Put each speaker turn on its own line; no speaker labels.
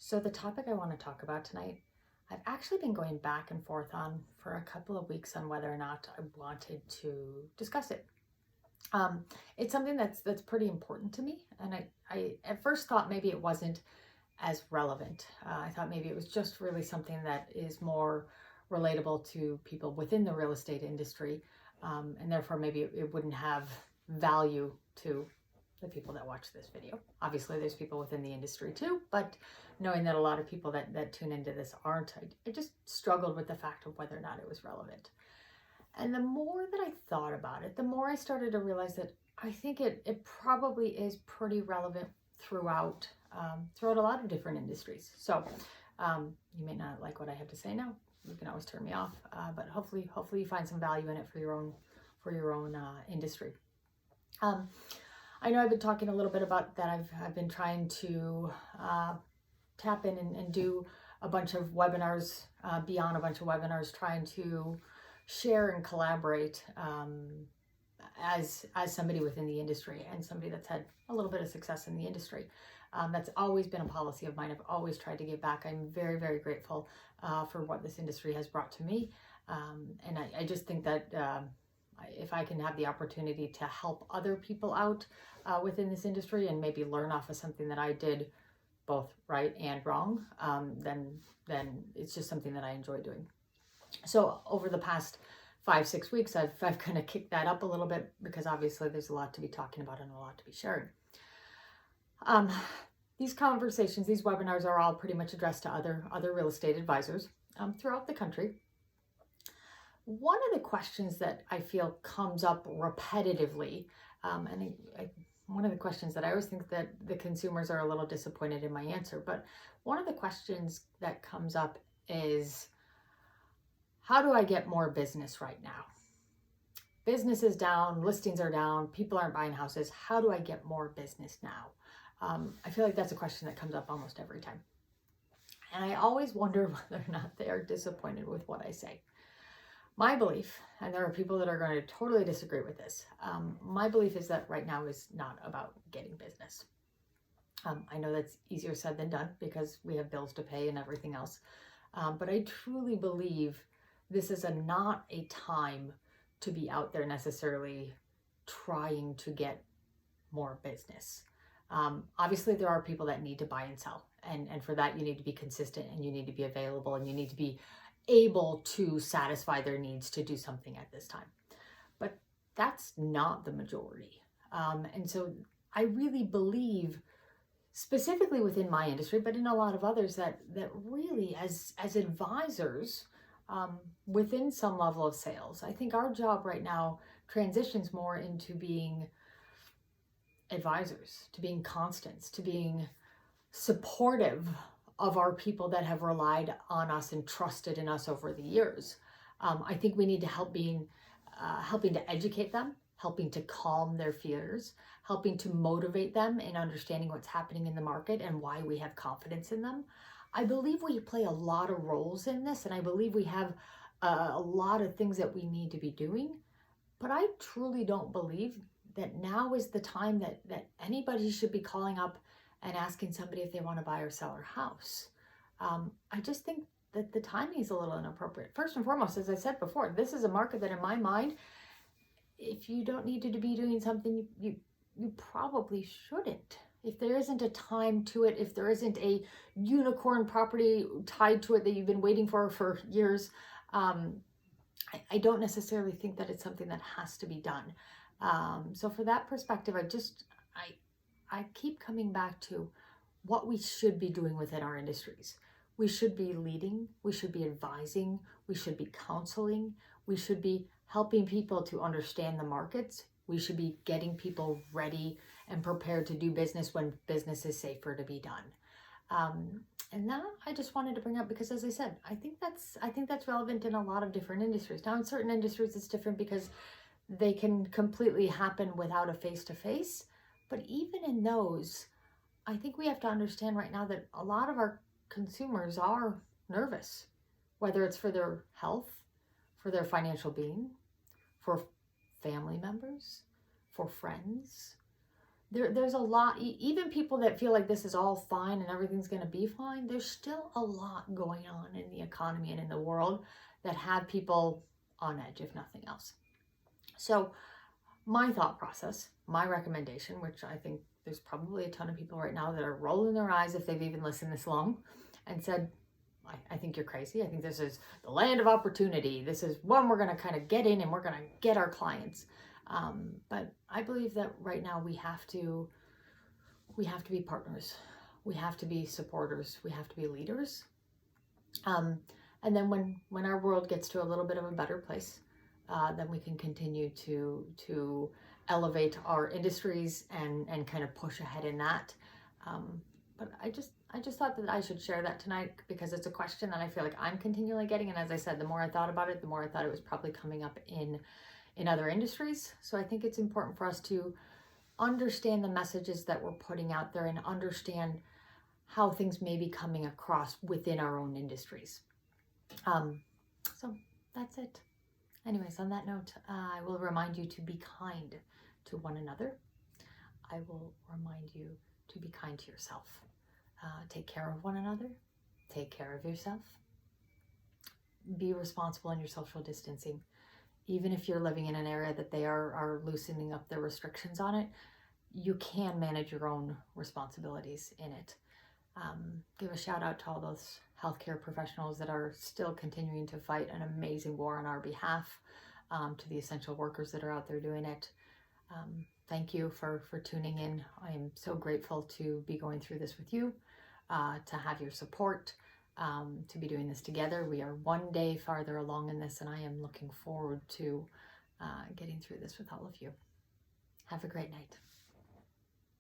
So the topic I want to talk about tonight, I've actually been going back and forth on for a couple of weeks on whether or not I wanted to discuss it. It's something that's pretty important to me, and I at first thought maybe it wasn't as relevant. I thought maybe it was just really something that is more relatable to people within the real estate industry, and therefore maybe it wouldn't have value to the people that watch this video. Obviously, there's people within the industry too, but knowing that a lot of people that tune into this aren't, I just struggled with the fact of whether or not it was relevant. And the more that I thought about it, the more I started to realize that I think it probably is pretty relevant throughout throughout a lot of different industries. So you may not like what I have to say now. You can always turn me off, but hopefully you find some value in it for your own industry. I know I've been talking a little bit about that. I've been trying to tap in and do a bunch of webinars, beyond a bunch of webinars, trying to share and collaborate as somebody within the industry and somebody that's had a little bit of success in the industry. That's always been a policy of mine. I've always tried to give back. I'm very, very grateful for what this industry has brought to me. And I just think that if I can have the opportunity to help other people out within this industry and maybe learn off of something that I did both right and wrong, then it's just something that I enjoy doing. So over the past 5-6 weeks, I've kind of kicked that up a little bit because obviously there's a lot to be talking about and a lot to be sharing. These conversations, these webinars are all pretty much addressed to other real estate advisors throughout the country. One of the questions that I feel comes up repetitively, and one of the questions that I always think that the consumers are a little disappointed in my answer, but one of the questions that comes up is, how do I get more business right now? Business is down, listings are down, people aren't buying houses. How do I get more business now? I feel like that's a question that comes up almost every time. And I always wonder whether or not they are disappointed with what I say. My belief, and there are people that are going to totally disagree with this, my belief is that right now is not about getting business. I know that's easier said than done because we have bills to pay and everything else. But I truly believe this is not a time to be out there necessarily trying to get more business. Obviously, there are people that need to buy and sell. And for that, you need to be consistent and you need to be available and you need to be able to satisfy their needs to do something at this time. But that's not the majority. And so I really believe, specifically within my industry, but in a lot of others, that really as advisors within some level of sales, I think our job right now transitions more into being advisors, to being constants, to being supportive of our people that have relied on us and trusted in us over the years. I think we need to helping to educate them, helping to calm their fears, helping to motivate them in understanding what's happening in the market and why we have confidence in them. I believe we play a lot of roles in this, and I believe we have a lot of things that we need to be doing. But I truly don't believe that now is the time that anybody should be calling up and asking somebody if they want to buy or sell their house. I just think that the timing is a little inappropriate. First and foremost, as I said before, this is a market that in my mind, if you don't need to be doing something, you probably shouldn't. If there isn't a time to it, if there isn't a unicorn property tied to it that you've been waiting for years, I don't necessarily think that it's something that has to be done. So for that perspective, I keep coming back to what we should be doing within our industries. We should be leading, we should be advising, we should be counseling, we should be helping people to understand the markets. We should be getting people ready and prepared to do business when business is safer to be done. And that I just wanted to bring up because, as I said, I think that's relevant in a lot of different industries. Now, in certain industries, it's different because they can completely happen without a face-to-face. But even in those, I think we have to understand right now that a lot of our consumers are nervous, whether it's for their health, for their financial being, for family members, for friends. there's a lot, even people that feel like this is all fine and everything's going to be fine, there's still a lot going on in the economy and in the world that have people on edge, if nothing else. So my thought process, my recommendation, which I think there's probably a ton of people right now that are rolling their eyes if they've even listened this long and said, I think you're crazy. I think this is the land of opportunity. This is one we're going to kind of get in and we're going to get our clients. But I believe that right now we have to be partners. We have to be supporters. We have to be leaders. And then when our world gets to a little bit of a better place, then we can continue to elevate our industries and kind of push ahead in that. But I just thought that I should share that tonight because it's a question that I feel like I'm continually getting. And as I said, the more I thought about it, the more I thought it was probably coming up in other industries. So I think it's important for us to understand the messages that we're putting out there and understand how things may be coming across within our own industries. So that's it. Anyways, on that note, I will remind you to be kind to one another. I will remind you to be kind to yourself. Take care of one another. Take care of yourself. Be responsible in your social distancing. Even if you're living in an area that they are loosening up their restrictions on it, you can manage your own responsibilities in it. Give a shout out to all those healthcare professionals that are still continuing to fight an amazing war on our behalf, to the essential workers that are out there doing it. Thank you for tuning in. I am so grateful to be going through this with you, to have your support, to be doing this together. We are one day farther along in this, and I am looking forward to getting through this with all of you. Have a great night.